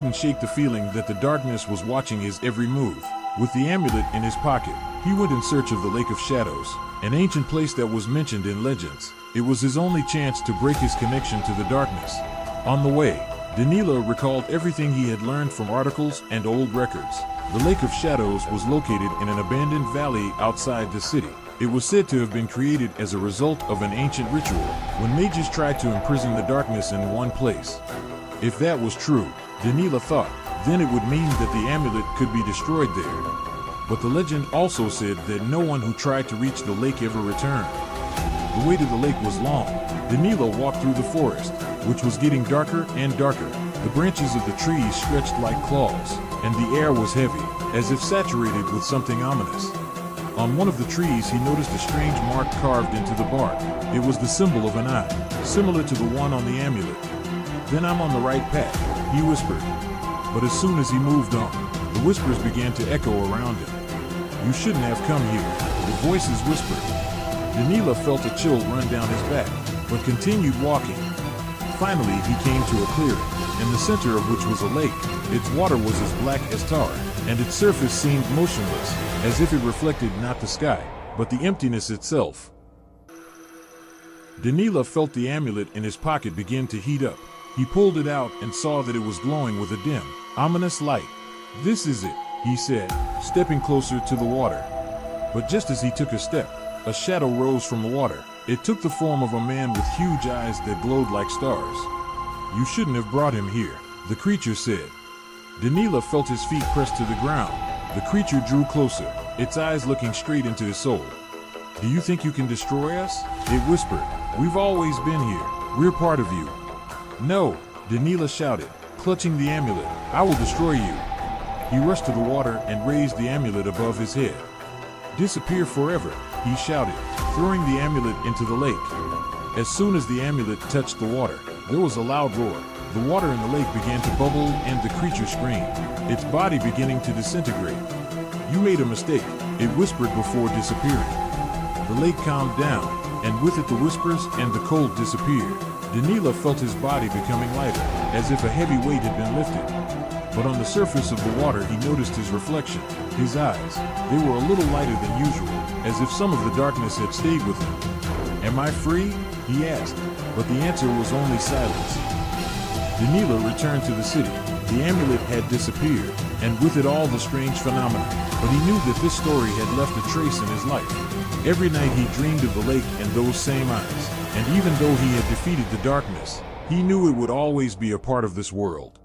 couldn't shake the feeling that the darkness was watching his every move. With the amulet in his pocket, he went in search of the Lake of Shadows, an ancient place that was mentioned in legends. It was his only chance to break his connection to the darkness. On the way, Danila recalled everything he had learned from articles and old records. The Lake of Shadows was located in an abandoned valley outside the city. It was said to have been created as a result of an ancient ritual, when mages tried to imprison the darkness in one place. If that was true, Danila thought, then it would mean that the amulet could be destroyed there. But the legend also said that no one who tried to reach the lake ever returned. The way to the lake was long. Danila walked through the forest, which was getting darker and darker. The branches of the trees stretched like claws, and the air was heavy, as if saturated with something ominous. On one of the trees he noticed a strange mark carved into the bark. It was the symbol of an eye, similar to the one on the amulet. "Then I'm on the right path," he whispered. But as soon as he moved on, the whispers began to echo around him. "You shouldn't have come here," the voices whispered. Danila felt a chill run down his back, but continued walking. Finally he came to a clearing, in the center of which was a lake. Its water was as black as tar, and its surface seemed motionless, as if it reflected not the sky, but the emptiness itself. Danila felt the amulet in his pocket begin to heat up. He pulled it out and saw that it was glowing with a dim, ominous light. "This is it," he said, stepping closer to the water. But just as he took a step, a shadow rose from the water. It took the form of a man with huge eyes that glowed like stars. "You shouldn't have brought him here," the creature said. Danila felt his feet pressed to the ground. The creature drew closer, its eyes looking straight into his soul. "Do you think you can destroy us?" it whispered. "We've always been here. We're part of you." "No," Danila shouted, clutching the amulet. "I will destroy you." He rushed to the water and raised the amulet above his head. "Disappear forever," he shouted, throwing the amulet into the lake. As soon as the amulet touched the water, there was a loud roar. The water in the lake began to bubble and the creature screamed, its body beginning to disintegrate. "You made a mistake," it whispered before disappearing. The lake calmed down, and with it the whispers and the cold disappeared. Danila felt his body becoming lighter, as if a heavy weight had been lifted. But on the surface of the water he noticed his reflection, his eyes. They were a little lighter than usual, as if some of the darkness had stayed with him. "Am I free?" he asked, but the answer was only silence. Danila returned to the city. The amulet had disappeared, and with it all the strange phenomena. But he knew that this story had left a trace in his life. Every night he dreamed of the lake and those same eyes, and even though he had defeated the darkness, he knew it would always be a part of this world.